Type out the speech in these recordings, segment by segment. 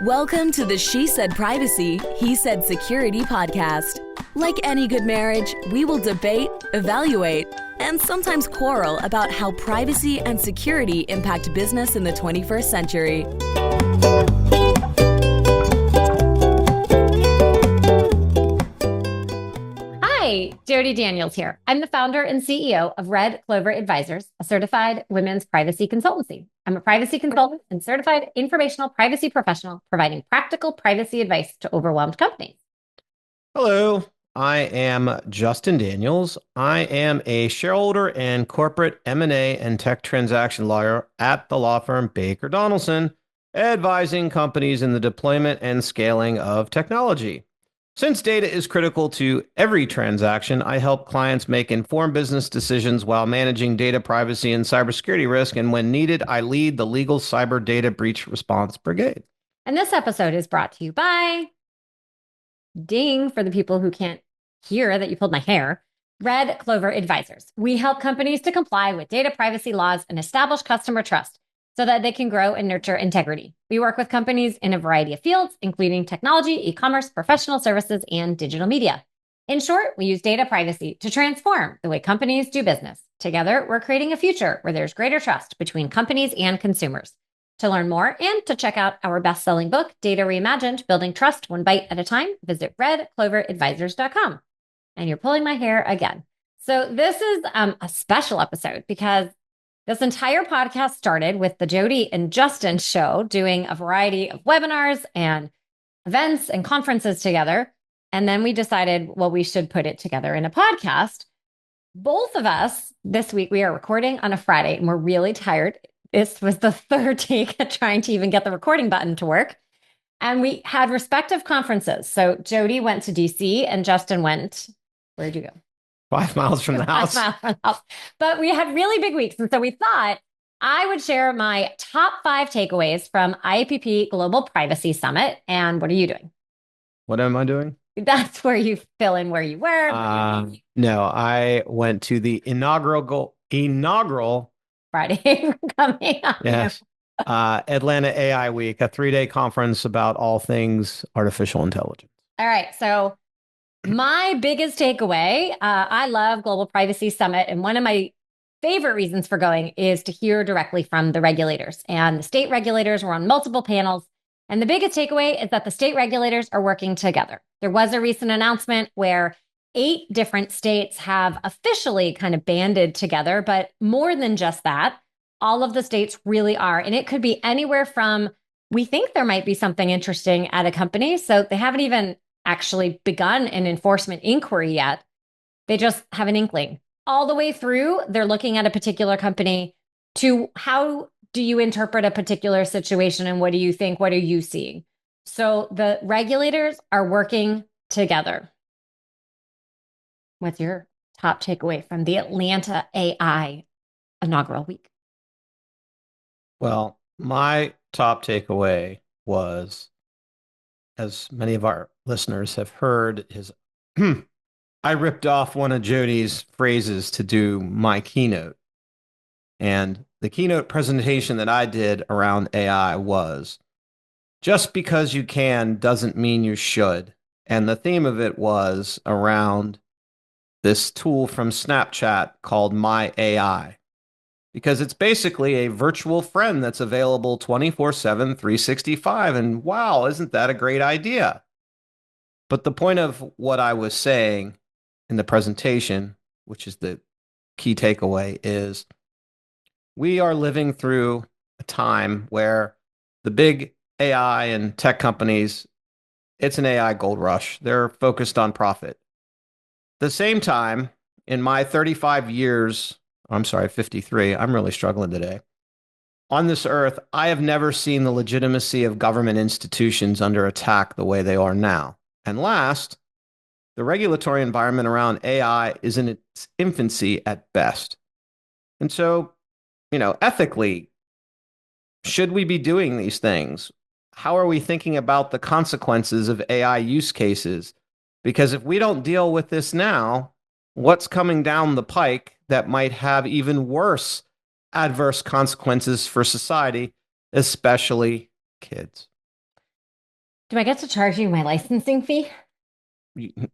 Welcome to the She Said Privacy, He Said Security podcast. Like any good marriage, we will debate, evaluate, and sometimes quarrel about how privacy and security impact business in the 21st century. Hi, Jodi Daniels here. I'm the founder and CEO of Clover Advisors, a certified women's privacy consultancy. I'm a privacy consultant and certified informational privacy professional providing practical privacy advice to overwhelmed companies. Hello, I am Justin Daniels. I am a shareholder and corporate M&A and tech transaction lawyer at the law firm Baker Donaldson, advising companies in the deployment and scaling of technology. Since data is critical to every transaction, I help clients make informed business decisions while managing data privacy and cybersecurity risk. And when needed, I lead the legal cyber data breach response brigade. And this episode is brought to you by ding for the people who can't hear that you pulled my hair, Clover Advisors. We help companies to comply with data privacy laws and establish customer trust so that they can grow and nurture integrity. We work with companies in a variety of fields, including technology, e-commerce, professional services, and digital media. In short, we use data privacy to transform the way companies do business. Together, we're creating a future where there's greater trust between companies and consumers. To learn more and to check out our best-selling book, Data Reimagined, Building Trust One Bite at a Time, visit redcloveradvisors.com. And you're pulling my hair again. So this is a special episode because this entire podcast started with the Jodi and Justin show doing a variety of webinars and events and conferences together. And then we decided, well, we should put it together in a podcast. Both of us this week, we are recording on a Friday and we're really tired. This was the third take at trying to even get the recording button to work. And we had respective conferences. So Jodi went to DC and Justin went, where'd you go? 5 miles from the house. 5 miles from the house. But we had really big weeks. And so we thought I would share my top 5 takeaways from IAPP Global Privacy Summit. And what are you doing? What am I doing? That's where you fill in where you were. No, I went to the inaugural Friday coming up. Yes. Atlanta AI Week, a 3-day conference about all things artificial intelligence. All right. So my biggest takeaway, I love Global Privacy Summit. And one of my favorite reasons for going is to hear directly from the regulators. And the state regulators were on multiple panels. And the biggest takeaway is that the state regulators are working together. There was a recent announcement where 8 different states have officially kind of banded together, but more than just that, all of the states really are. And it could be anywhere from, we think there might be something interesting at a company. So they haven't even actually begun an enforcement inquiry yet. They just have an inkling. All the way through, they're looking at a particular company to how do you interpret a particular situation and what do you think? What are you seeing? So the regulators are working together. What's your top takeaway from the Atlanta AI inaugural week? Well, my top takeaway was, as many of our listeners have heard, is I ripped off one of Jodi's phrases to do my keynote. And the keynote presentation that I did around AI was, just because you can doesn't mean you should. And the theme of it was around this tool from Snapchat called My AI, because it's basically a virtual friend that's available 24/7, 365. And wow, isn't that a great idea? But the point of what I was saying in the presentation, which is the key takeaway, is we are living through a time where the big AI and tech companies, it's an AI gold rush. They're focused on profit. At the same time, in my 35 years, I'm sorry, 53, I'm really struggling today. On this earth, I have never seen the legitimacy of government institutions under attack the way they are now. And last, the regulatory environment around AI is in its infancy at best. And so, ethically, should we be doing these things? How are we thinking about the consequences of AI use cases? Because if we don't deal with this now, what's coming down the pike that might have even worse adverse consequences for society, especially kids? Do I get to charge you my licensing fee?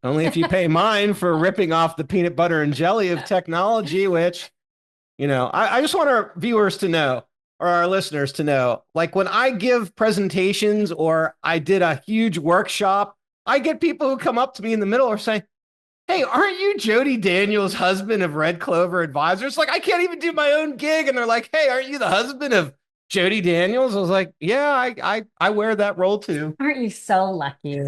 Only if you pay mine for ripping off the peanut butter and jelly of technology, which, I just want our viewers to know, or our listeners to know, like when I give presentations or I did a huge workshop, I get people who come up to me in the middle or say, "Hey, aren't you Jodi Daniels' husband of Red Clover Advisors?" Like, I can't even do my own gig. And they're like, "Hey, aren't you the husband of Jodi Daniels?" I was like, "Yeah, I wear that role too." Aren't you so lucky?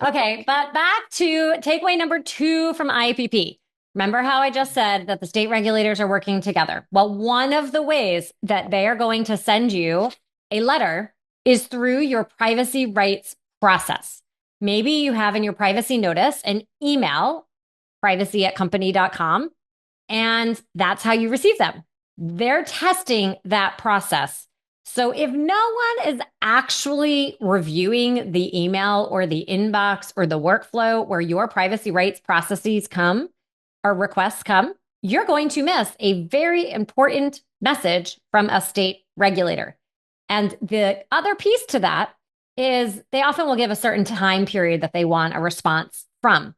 Okay, but back to takeaway number 2 from IAPP. Remember how I just said that the state regulators are working together? Well, one of the ways that they are going to send you a letter is through your privacy rights process. Maybe you have in your privacy notice an email, privacy@company.com, and that's how you receive them. They're testing that process. So if no one is actually reviewing the email or the inbox or the workflow where your privacy rights processes come or requests come, you're going to miss a very important message from a state regulator. And the other piece to that is they often will give a certain time period that they want a response from.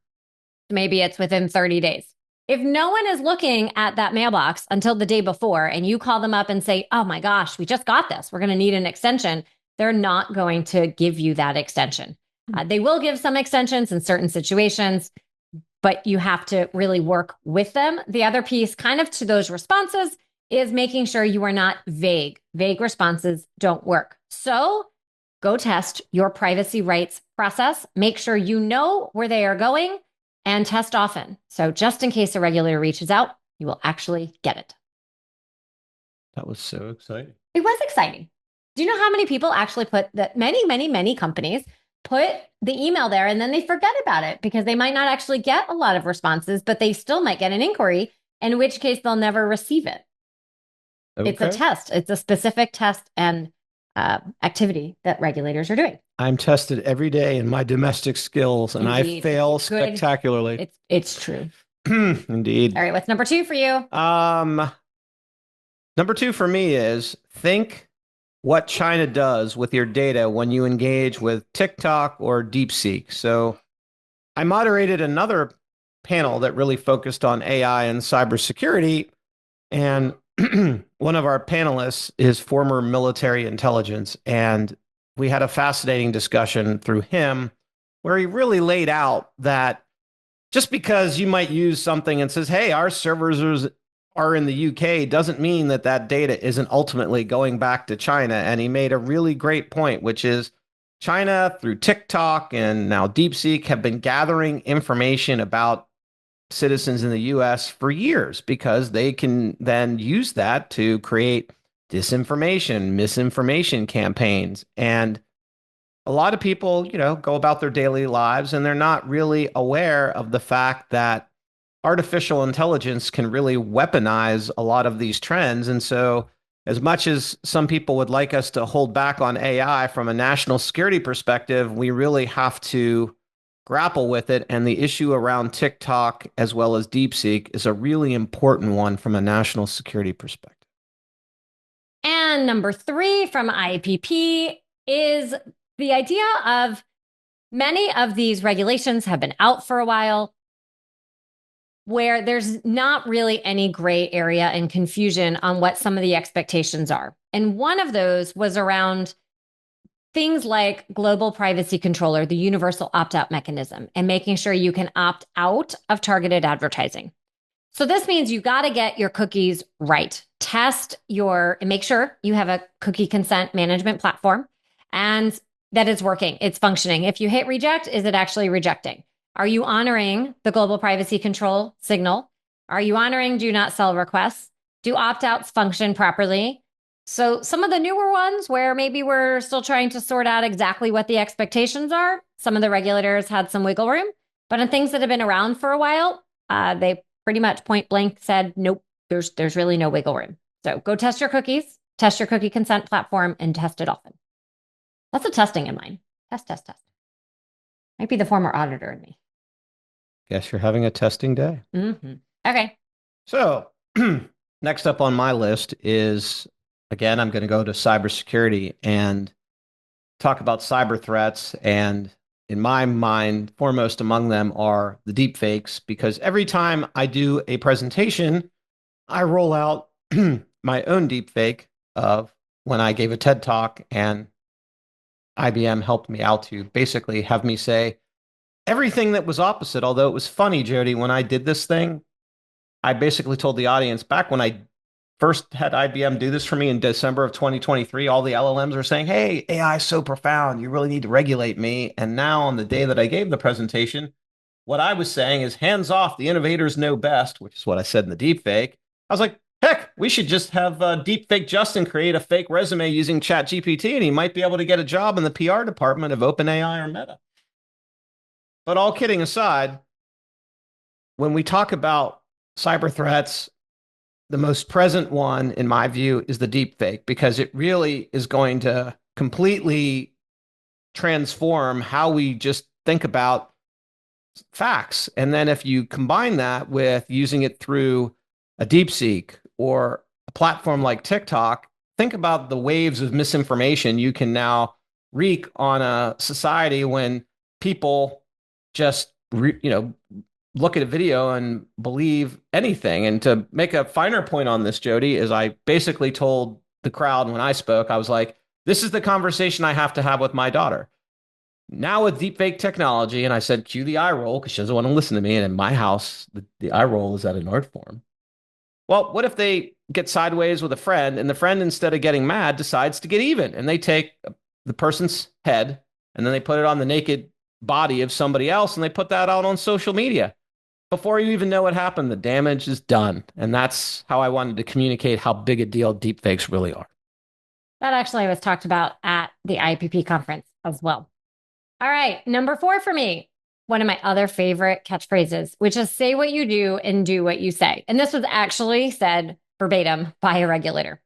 Maybe it's within 30 days. If no one is looking at that mailbox until the day before and you call them up and say, "Oh my gosh, we just got this, we're going to need an extension," they're not going to give you that extension. They will give some extensions in certain situations, but you have to really work with them. The other piece, kind of to those responses, is making sure you are not vague. Vague responses don't work. So go test your privacy rights process. Make sure you know where they are going and test often. So just in case a regulator reaches out, you will actually get it. That was so exciting. It was exciting. Do you know how many people actually put that? Many companies put the email there and then they forget about it because they might not actually get a lot of responses, but they still might get an inquiry, in which case they'll never receive it. Okay. It's a test. It's a specific test and activity that regulators are doing. I'm tested every day in my domestic skills, and Indeed. I fail spectacularly. It's true. Indeed. All right, what's number 2 for you? Number 2 for me is think what China does with your data when you engage with TikTok or DeepSeek. So I moderated another panel that really focused on AI and cybersecurity, and one of our panelists is former military intelligence, and we had a fascinating discussion through him where he really laid out that just because you might use something and says, "Hey, our servers are in the UK," doesn't mean that that data isn't ultimately going back to China. And he made a really great point, which is China, through TikTok and now DeepSeek, have been gathering information about citizens in the US for years because they can then use that to create disinformation, misinformation campaigns. And a lot of people, go about their daily lives and they're not really aware of the fact that artificial intelligence can really weaponize a lot of these trends. And so, as much as some people would like us to hold back on AI from a national security perspective, we really have to grapple with it. And the issue around TikTok as well as DeepSeek is a really important one from a national security perspective. And number 3 from IAPP is the idea of many of these regulations have been out for a while, where there's not really any gray area and confusion on what some of the expectations are. And one of those was around things like global privacy controller, the universal opt-out mechanism, and making sure you can opt out of targeted advertising. So this means you got to get your cookies right. And make sure you have a cookie consent management platform and that it's working, it's functioning. If you hit reject, is it actually rejecting? Are you honoring the global privacy control signal? Are you honoring do not sell requests? Do opt-outs function properly? So some of the newer ones where maybe we're still trying to sort out exactly what the expectations are, some of the regulators had some wiggle room, but in things that have been around for a while, they pretty much point blank said, nope, there's really no wiggle room. So go test your cookies, test your cookie consent platform, and test it often. Lots of testing in mind. Test. Might be the former auditor in me. Guess you're having a testing day. Mm-hmm. Okay. So next up on my list is, again, I'm going to go to cybersecurity. And talk about cyber threats, and in my mind, foremost among them are the deepfakes, because every time I do a presentation, I roll out my own deepfake of when I gave a TED talk, and IBM helped me out to basically have me say everything that was opposite. Although it was funny, Jodi, when I did this thing, I basically told the audience back when I first had IBM do this for me in December of 2023, all the LLMs are saying, hey, AI is so profound. You really need to regulate me. And now on the day that I gave the presentation, what I was saying is hands off, the innovators know best, which is what I said in the deepfake. I was like, heck, we should just have deepfake Justin create a fake resume using ChatGPT, and he might be able to get a job in the PR department of OpenAI or Meta. But all kidding aside, when we talk about cyber threats, the most present one, in my view, is the deepfake, because it really is going to completely transform how we just think about facts. And then if you combine that with using it through a DeepSeek or a platform like TikTok, think about the waves of misinformation you can now wreak on a society when people just, look at a video and believe anything. And to make a finer point on this, Jodi, is I basically told the crowd when I spoke, I was like, this is the conversation I have to have with my daughter. Now with deepfake technology, and I said, cue the eye roll because she doesn't want to listen to me. And in my house, the eye roll is at an art form. Well, what if they get sideways with a friend, and the friend, instead of getting mad, decides to get even, and they take the person's head and then they put it on the naked body of somebody else, and they put that out on social media? Before you even know what happened, the damage is done. And that's how I wanted to communicate how big a deal deepfakes really are. That actually was talked about at the IAPP conference as well. All right, number 4 for me, one of my other favorite catchphrases, which is say what you do and do what you say. And this was actually said verbatim by a regulator.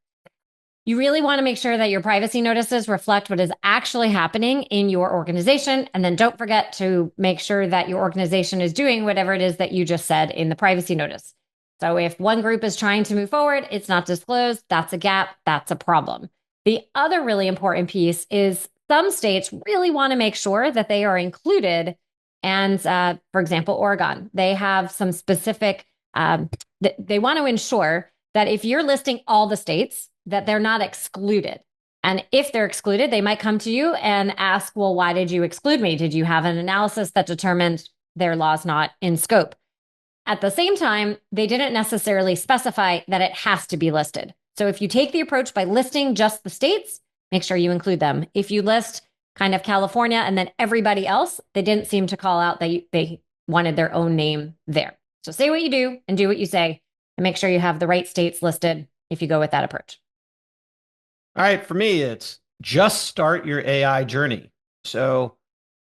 You really want to make sure that your privacy notices reflect what is actually happening in your organization. And then don't forget to make sure that your organization is doing whatever it is that you just said in the privacy notice. So if one group is trying to move forward, it's not disclosed, that's a gap, that's a problem. The other really important piece is some states really want to make sure that they are included. And for example, Oregon, they have some specific, they want to ensure that if you're listing all the states, that they're not excluded. And if they're excluded, they might come to you and ask, well, why did you exclude me? Did you have an analysis that determined their law's not in scope? At the same time, they didn't necessarily specify that it has to be listed. So if you take the approach by listing just the states, make sure you include them. If you list kind of California and then everybody else, they didn't seem to call out that they wanted their own name there. So say what you do and do what you say, and make sure you have the right states listed if you go with that approach. All right, for me, it's just start your AI journey. So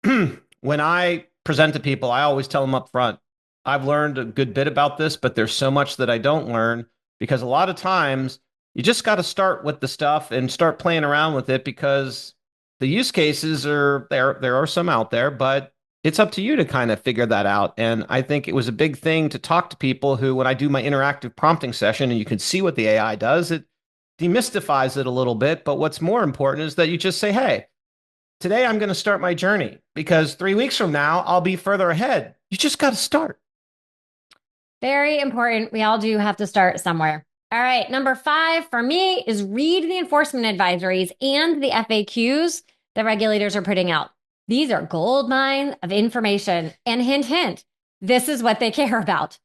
when I present to people, I always tell them up front, I've learned a good bit about this, but there's so much that I don't learn, because a lot of times you just got to start with the stuff and start playing around with it, because the use cases are there. There are some out there, but it's up to you to kind of figure that out. And I think it was a big thing to talk to people who, when I do my interactive prompting session and you can see what the AI does, it demystifies it a little bit. But what's more important is that you just say, hey, today I'm going to start my journey, because 3 weeks from now, I'll be further ahead. You just got to start. Very important. We all do have to start somewhere. All right. Number 5 for me is read the enforcement advisories and the FAQs that regulators are putting out. These are gold mine of information. And hint, hint, this is what they care about.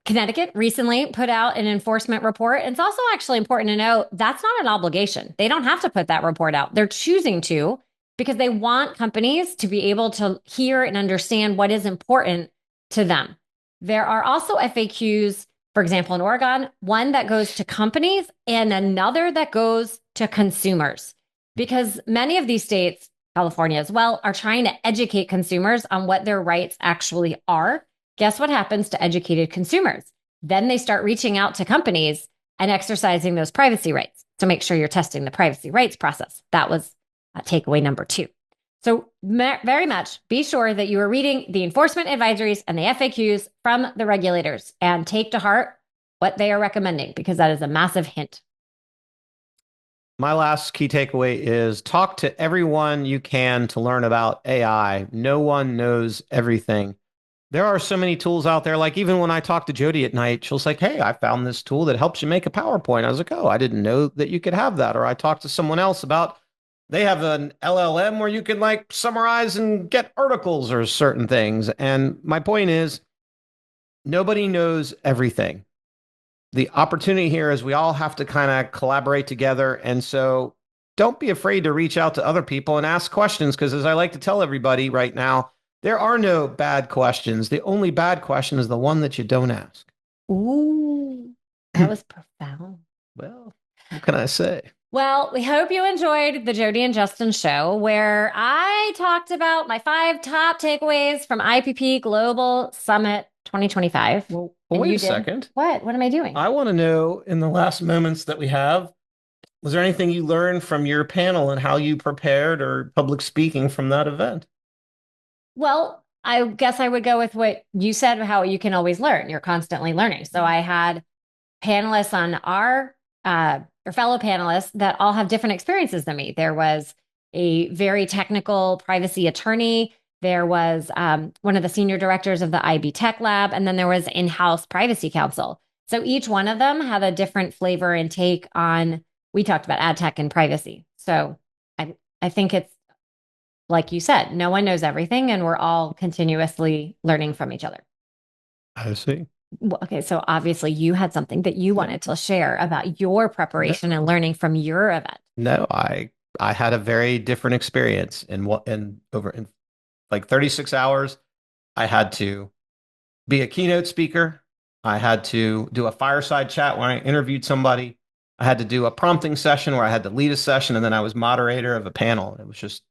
Connecticut recently put out an enforcement report. And it's also actually important to know that's not an obligation. They don't have to put that report out. They're choosing to, because they want companies to be able to hear and understand what is important to them. There are also FAQs, for example, in Oregon, one that goes to companies and another that goes to consumers, because many of these states, California as well, are trying to educate consumers on what their rights actually are. Guess what happens to educated consumers? Then they start reaching out to companies and exercising those privacy rights. So make sure you're testing the privacy rights process. That was takeaway number 2. So very much be sure that you are reading the enforcement advisories and the FAQs from the regulators and take to heart what they are recommending, because that is a massive hint. My last key takeaway is talk to everyone you can to learn about AI. No one knows everything. There are so many tools out there. Like even when I talk to Jodi at night, she'll say, "Hey, I found this tool that helps you make a PowerPoint." I was like, "Oh, I didn't know that you could have that." Or I talked to someone else about they have an LLM where you can like summarize and get articles or certain things. And my point is, nobody knows everything. The opportunity here is we all have to kind of collaborate together. And so don't be afraid to reach out to other people and ask questions. Because as I like to tell everybody right now, there are no bad questions. The only bad question is the one that you don't ask. Ooh, that was profound. Well, what can I say? Well, we hope you enjoyed the Jodi and Justin show, where I talked about my 5 top takeaways from IPP Global Summit 2025. Well, wait a second. What? What am I doing? I want to know in the last moments that we have, was there anything you learned from your panel and how you prepared or public speaking from that event? Well, I guess I would go with what you said, how you can always learn. You're constantly learning. So I had panelists on our or fellow panelists that all have different experiences than me. There was a very technical privacy attorney. There was one of the senior directors of the IB Tech Lab, and then there was in-house privacy counsel. So each one of them had a different flavor and take on, we talked about ad tech and privacy. So I think it's, like you said, no one knows everything, and we're all continuously learning from each other. I see. Well, okay, so obviously you had something that you wanted to share about your preparation and learning from your event. No, I had a very different experience in like 36 hours. I had to be a keynote speaker. I had to do a fireside chat where I interviewed somebody. I had to do a prompting session where I had to lead a session, and then I was moderator of a panel. It was just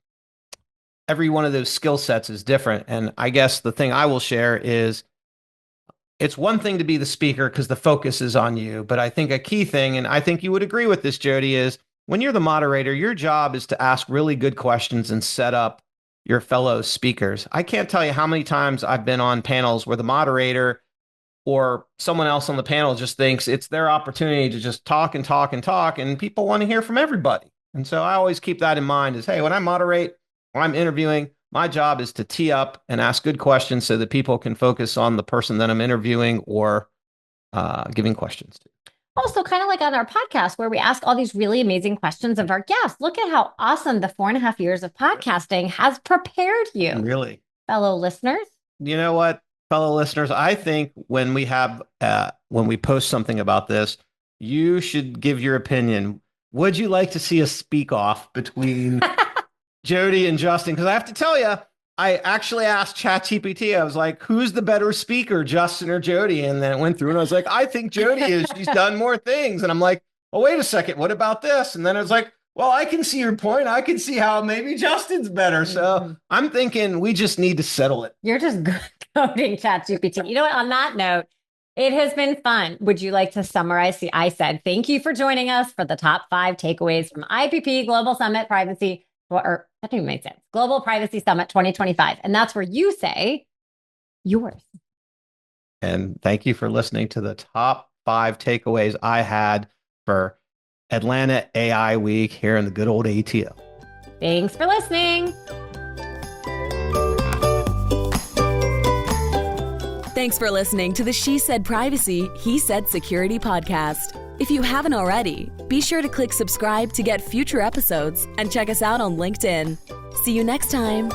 every one of those skill sets is different. And I guess the thing I will share is it's one thing to be the speaker because the focus is on you. But I think a key thing, and I think you would agree with this, Jodi, is when you're the moderator, your job is to ask really good questions and set up your fellow speakers. I can't tell you how many times I've been on panels where the moderator or someone else on the panel just thinks it's their opportunity to just talk and talk and talk, and people want to hear from everybody. And so I always keep that in mind is, hey, when I moderate or I'm interviewing, my job is to tee up and ask good questions so that people can focus on the person that I'm interviewing or giving questions to. Also, kind of like on our podcast where we ask all these really amazing questions of our guests. Look at how awesome the 4.5 years of podcasting has prepared you. Really? Fellow listeners. You know what, fellow listeners, I think when we post something about this, you should give your opinion. Would you like to see a speak off between Jodi and Justin? Because I have to tell you, I actually asked ChatGPT. I was like, who's the better speaker, Justin or Jodi? And then it went through and I was like, I think Jodi is. She's done more things. And I'm like, oh, wait a second. What about this? And then I was like, well, I can see your point. I can see how maybe Justin's better. So I'm thinking we just need to settle it. You're just coding ChatGPT. You know what? On that note, it has been fun. Would you like to summarize? See, I said, thank you for joining us for the top 5 takeaways from IPP Global Summit Privacy, or that didn't even make sense. Global Privacy Summit 2025. And that's where you say yours. And thank you for listening to the top 5 takeaways I had for Atlanta AI Week here in the good old ATL. Thanks for listening. Thanks for listening to the She Said Privacy, He Said Security podcast. If you haven't already, be sure to click subscribe to get future episodes and check us out on LinkedIn. See you next time.